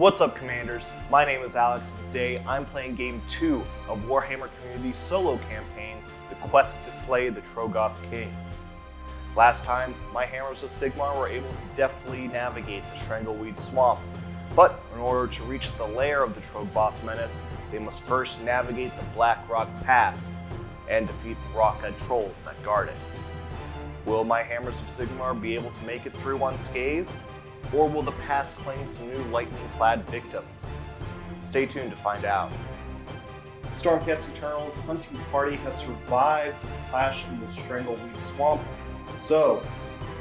What's up, Commanders? My name is Alex, and today I'm playing Game 2 of Warhammer Community Solo Campaign, The Quest to Slay the Troggoth King. Last time, my Hammers of Sigmar were able to deftly navigate the Strangleweed Swamp, but in order to reach the lair of the Troggoth menace, they must first navigate the Blackrock Pass and defeat the rock-cut trolls that guard it. Will my Hammers of Sigmar be able to make it through unscathed? Or will the pass claim some new lightning-clad victims? Stay tuned to find out. The Stormcast Eternals hunting party has survived the clash in the Strangleweed Swamp. So,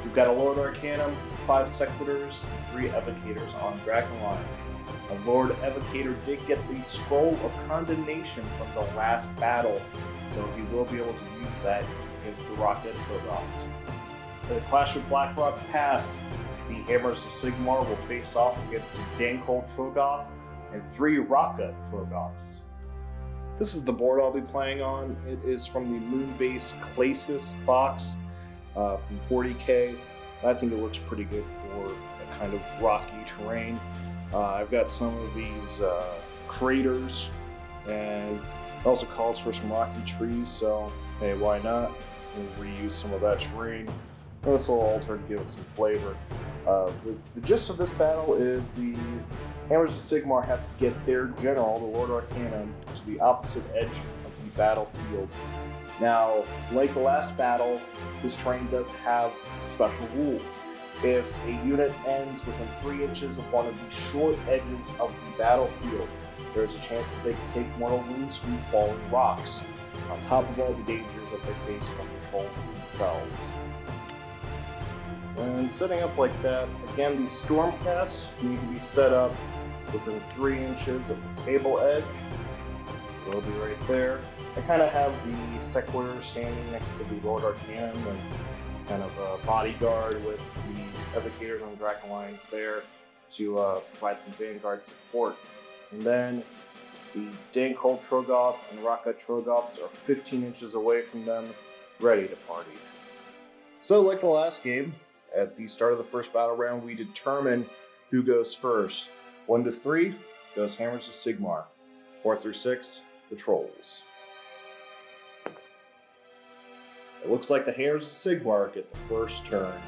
we've got a Lord Arcanum, 5 Sequitors, and 3 Evocators on Dragon Lines. A Lord Evocator did get the Scroll of Condemnation from the last battle, so he will be able to use that against the Rocket Troggoths. In the Clash of Blackrock Pass, the Hammers of Sigmar will face off against a Dankol Troggoth and 3 Rocket Troggoths. This is the board I'll be playing on. It is from the Moonbase Clasis box from 40k. I think it looks pretty good for a kind of rocky terrain. I've got some of these craters, and it also calls for some rocky trees, so hey, why not? We'll reuse some of that terrain. This will alter to give it some flavor. The gist of this battle is the Hammers of Sigmar have to get their general, the Lord Arcanum, to the opposite edge of the battlefield. Now, like the last battle, this terrain does have special rules. If a unit ends within 3 inches of one of the short edges of the battlefield, there's a chance that they can take mortal wounds from falling rocks, on top of all the dangers that they face from the trolls themselves. And setting up like that, again, these Stormcasts need to be set up within 3 inches of the table edge. So they'll be right there. I kind of have the Sequitor standing next to the Lord Arcanum as kind of a bodyguard with the Evocators on Dragon Lines there to provide some Vanguard support. And then the Dankol Troggoth and Rocket Troggoths are 15 inches away from them, ready to party. So like the last game, at the start of the first battle round, we determine who goes first. 1 to 3 goes Hammers of Sigmar. 4 through 6, the Trolls. It looks like the Hammers of Sigmar get the first turn.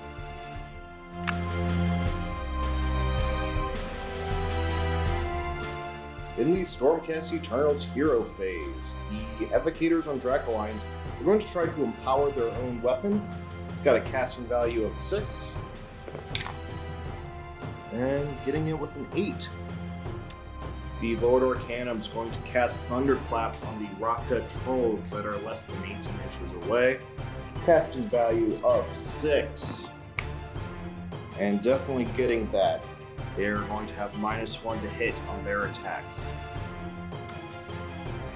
In the Stormcast Eternals hero phase, the Evocators on Dragon Lines are going to try to empower their own weapons. It's got a casting value of 6, and getting it with an 8. The Lord Arcanum is going to cast Thunderclap on the Rocket Trolls that are less than 18 inches away. Casting value of 6. And definitely getting that. They're going to have -1 to hit on their attacks.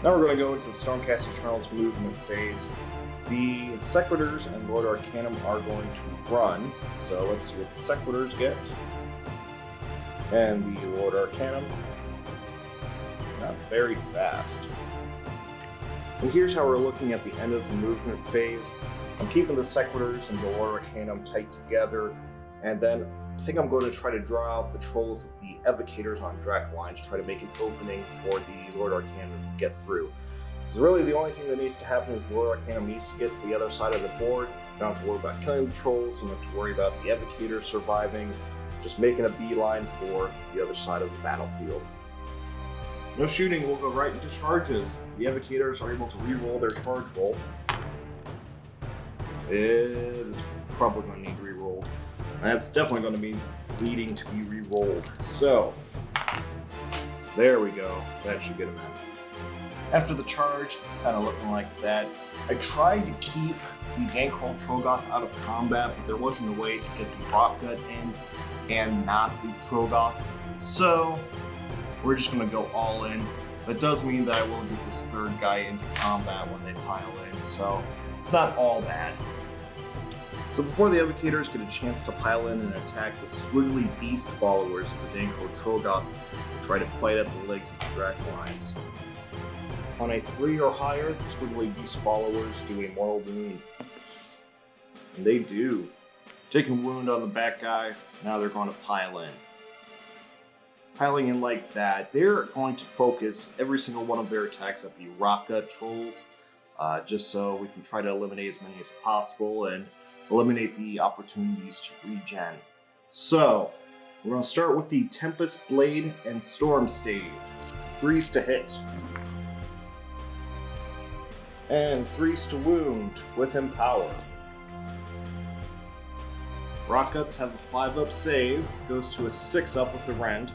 Now we're going to go into the Stormcast Eternals movement phase. The Sequitors and Lord Arcanum are going to run, so let's see what the Sequitors get. And the Lord Arcanum, not very fast. And here's how we're looking at the end of the movement phase. I'm keeping the Sequitors and the Lord Arcanum tight together, and then I think I'm going to try to draw out the Trolls with the Evocators on Dragon Lines, try to make an opening for the Lord Arcanum to get through. Because really the only thing that needs to happen is the Lord Arcanum needs to get to the other side of the board. You don't have to worry about killing the Trolls, you don't have to worry about the Evocators surviving, just making a beeline for the other side of the battlefield. No shooting, we'll go right into charges. The Evocators are able to re-roll their charge roll. It's probably going to need re-rolled. That's definitely going to be needing to be re-rolled. So, there we go. That should get him in. After the charge, kind of looking like that, I tried to keep the Dankol Troggoth out of combat, but there wasn't a way to get the Rockgut in and not the Troggoth. So, we're just going to go all in. That does mean that I will get this third guy into combat when they pile in, so it's not all bad. So before the Evocators get a chance to pile in and attack, the squiggly beast followers of the Dankol Troggoth try to bite at the legs of the Dragon Lines. On a 3 or higher, the squiggly beast followers do a mortal wound. And they do. Taking a wound on the back guy, now they're going to pile in. piling in like that, they're going to focus every single one of their attacks at the Raka trolls, just so we can try to eliminate as many as possible and eliminate the opportunities to regen. So, we're going to start with the Tempest Blade and Storm Stave. 3s to hit. And 3s to wound with Empower. Rockguts have a 5-up save, goes to a 6-up with the Rend.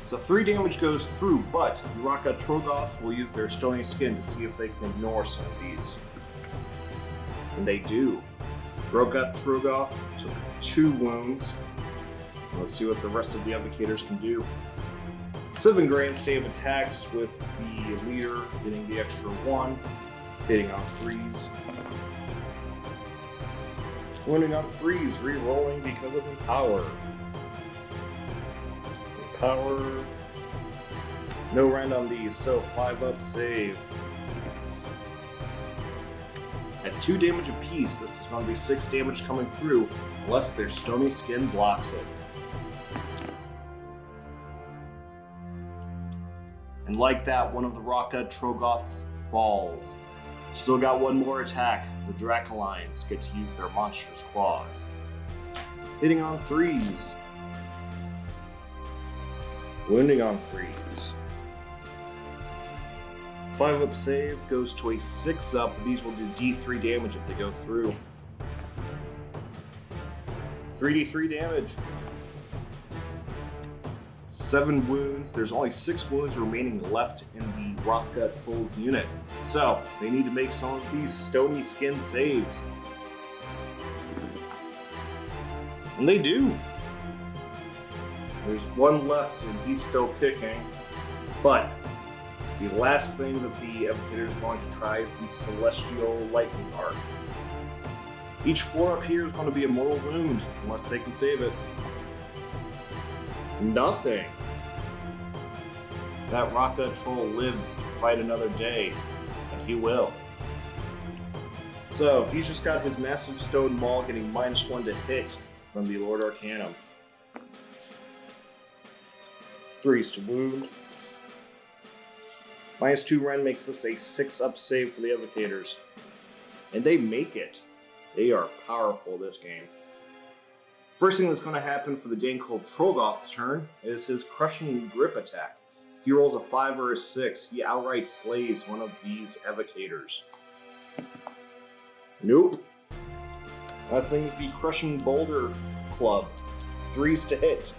So 3 damage goes through, but the Rockgut Troggoths will use their Stony Skin to see if they can ignore some of these. And they do. Rockgut Troggoth took 2 wounds. Let's see what the rest of the Evocators can do. 7 Grand Stave attacks with the leader getting the extra 1, hitting on 3s. Wounding on 3s, re-rolling because of Empower. Empower. No Rend on these, so 5-up save. At 2 damage apiece, this is going to be 6 damage coming through, unless their Stony Skin blocks it. And like that, one of the Rockgut Troggoths falls. Still got 1 more attack. The Dracolines get to use their monstrous claws. Hitting on 3s. Wounding on 3s. 5-up save goes to a 6-up. These will do D3 damage if they go through. 3d3 damage. 7 wounds. There's only 6 wounds remaining left in the Rockgut Trolls unit. So, they need to make some of these Stony Skin saves. And they do. There's 1 left and he's still kicking. But, the last thing that the Evocators are going to try is the Celestial Lightning Arc. Each 4-up here is going to be a mortal wound, unless they can save it. Nothing. That Rockgut Troll lives to fight another day, and he will. So, he's just got his massive stone maul getting -1 to hit from the Lord Arcanum. 3s to wound. -2 Rend makes this a 6-up save for the Evocators. And they make it. They are powerful this game. First thing that's going to happen for the Dankold Troggoth's turn is his Crushing Grip attack. If he rolls a 5 or a 6, he outright slays one of these Evocators. Nope. Last thing is the Crushing Boulder Club. 3s to hit.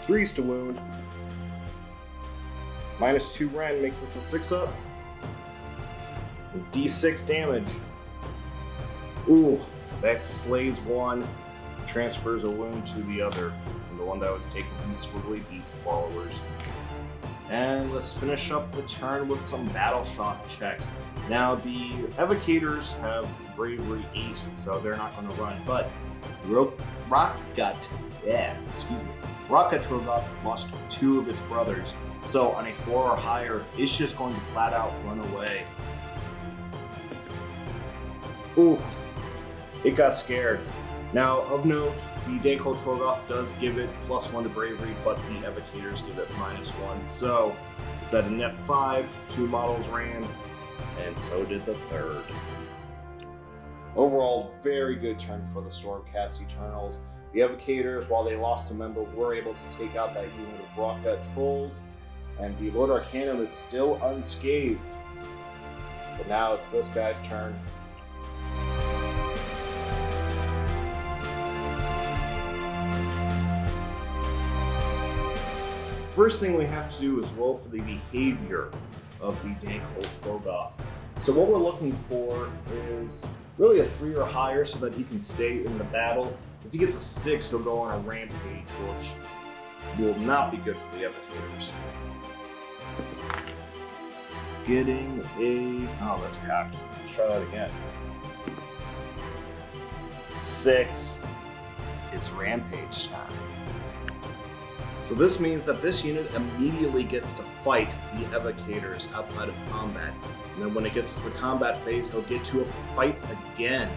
3s to wound. -2 Rend makes this a 6-up. D6 damage. Ooh. That slays one, transfers a wound to the other, and the one that was taken from the Squiggly Beast followers. And let's finish up the turn with some battle shock checks. Now, the Evocators have Bravery 8, so they're not going to run, but Rockgut Troggoth lost 2 of its brothers, so on a 4 or higher, it's just going to flat out run away. Ooh. It got scared. Now, of note, the Dankold Troggoth does give it +1 to Bravery, but the Evocators give it -1. So, it's at a net 5, 2 models ran, and so did the 3rd. Overall, very good turn for the Stormcast Eternals. The Evocators, while they lost a member, were able to take out that unit of Rockgut Trolls, and the Lord Arcanum is still unscathed. But now it's this guy's turn. First thing we have to do is roll for the behavior of the Dankold Troggoth. So what we're looking for is really a 3 or higher so that he can stay in the battle. If he gets a 6, he'll go on a rampage, which will not be good for the Evocators. Getting a... oh, that's cocked. Let's try that again. 6. It's rampage time. So this means that this unit immediately gets to fight the Evocators outside of combat. And then when it gets to the combat phase, he'll get to a fight again.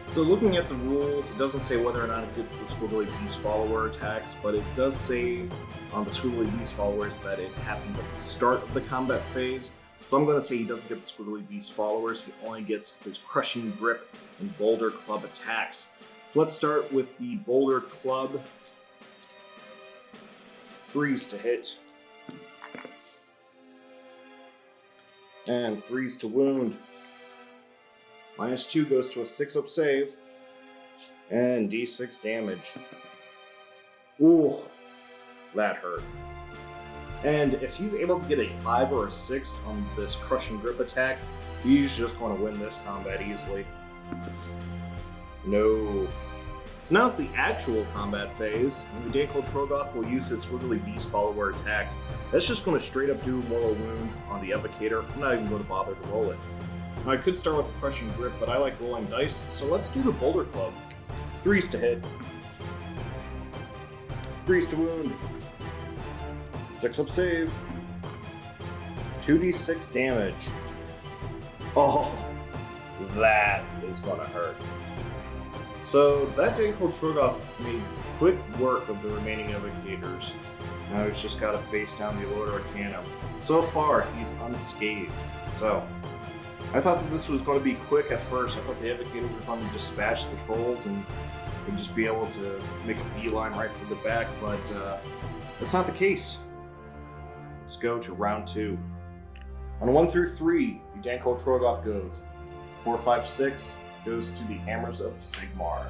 So looking at the rules, it doesn't say whether or not it gets the Squiggly Beast Follower attacks, but it does say on the Squiggly Beast Followers that it happens at the start of the combat phase. So I'm going to say he doesn't get the Squiggly Beast Followers, he only gets his Crushing Grip and Boulder Club attacks. So let's start with the Boulder Club. 3s to hit. And 3s to wound. -2 goes to a 6-up save. And d6 damage. Ooh, that hurt. And if he's able to get a 5 or a 6 on this Crushing Grip attack, he's just going to win this combat easily. No. So now it's the actual combat phase, and the Danko Troggoth will use his Squiggly Beast Follower attacks. That's just going to straight up do Mortal Wound on the Evocator. I'm not even going to bother to roll it. Now, I could start with a Crushing Grip, but I like rolling dice, so let's do the Boulder Club. 3s to hit. 3s to wound. 6-up save. 2d6 damage. Oh, that is going to hurt. So that Danko Troggoth made quick work of the remaining Evocators. Now he's just got to face down the Lord Arcanum. So far, he's unscathed. So, I thought that this was going to be quick at first. I thought the Evocators were going to dispatch the Trolls and would just be able to make a beeline right for the back, but that's not the case. Let's go to round 2. On 1 through 3, the Danko Troggoth goes. 4, 5, 6 goes to the Hammers of Sigmar.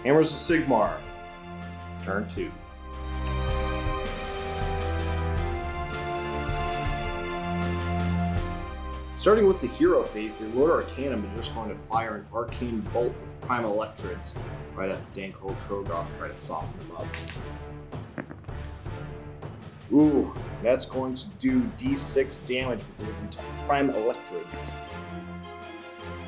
Hammers of Sigmar, turn 2. Starting with the hero phase, the Lord Arcanum is just going to fire an Arcane Bolt with Prime Electrodes right at the Danko Troggoth to try to soften him up. Ooh, that's going to do d6 damage with the Prime Electrodes.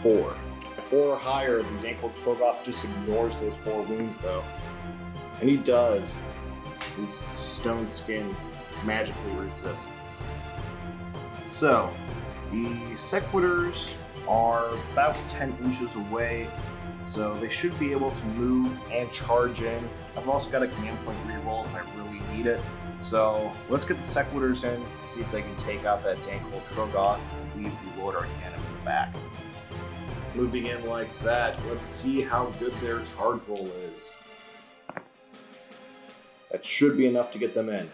4. At 4 or higher, the Danko Troggoth just ignores those 4 wounds though. And he does. His stone skin magically resists. So, the Sequitors are about 10 inches away, so they should be able to move and charge in. I've also got a command point reroll if I really need it. So let's get the Sequitors in, see if they can take out that Danko Troggoth and leave the Lord Arcanum in the back. Moving in like that, let's see how good their charge roll is. That should be enough to get them in.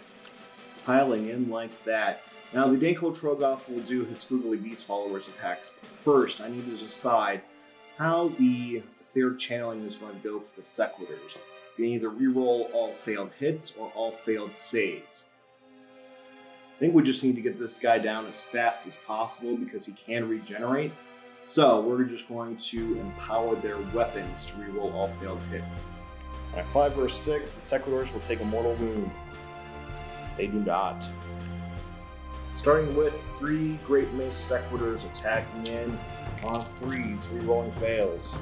Piling in like that. Now the Danko Troggoth will do his Squiggly Beast Followers attacks, but first I need to decide how the third channeling is going to go for the Sequitors. You can either reroll all failed hits or all failed saves. I think we just need to get this guy down as fast as possible because he can regenerate. So we're just going to empower their weapons to reroll all failed hits. And at 5 or 6, the Sequitors will take a mortal wound. They do not. Starting with 3 Great Mace Sequitors attacking in on 3s, rerolling fails.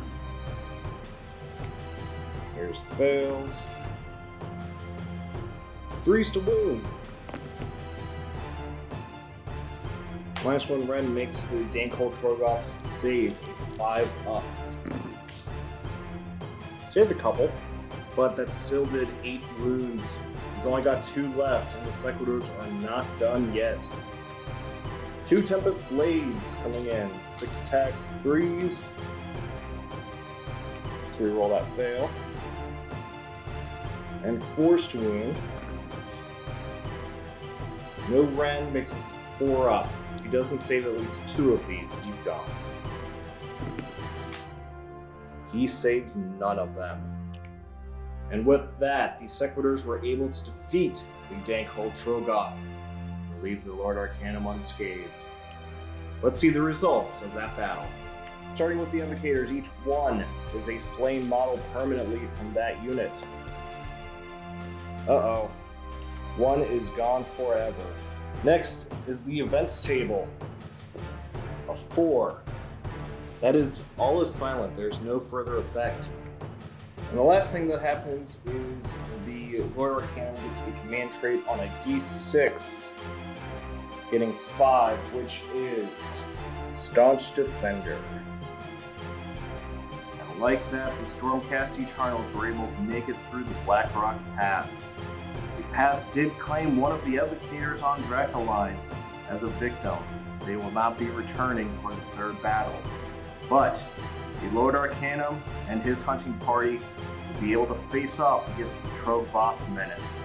Here's the fails. 3s to wound. -1 Ren makes the Danko Troggoth's save 5 up. Saved a couple, but that still did 8 wounds. He's only got 2 left, and the Sequitors are not done yet. 2 Tempest Blades coming in. 6 attacks, 3s. So we roll that fail. And 4s to wound. No Ren makes us 4 up. If he doesn't save at least 2 of these, he's gone. He saves none of them. And with that, the Sequitors were able to defeat the Danko Troggoth and leave the Lord Arcanum unscathed. Let's see the results of that battle. Starting with the Evocators, each one is a slain model permanently from that unit. Uh-oh. 1 is gone forever. Next is the events table. A 4. That is, all is silent. There's no further effect. And the last thing that happens is the Lord Arcanum gets a command trait on a d6, getting 5, which is Staunch Defender. Like that, the Stormcast Eternals were able to make it through the Blackrock Pass. The pass did claim one of the Evocators on Draco lines as a victim. They will not be returning for the third battle. But the Lord Arcanum and his hunting party will be able to face off against the Troggoth menace.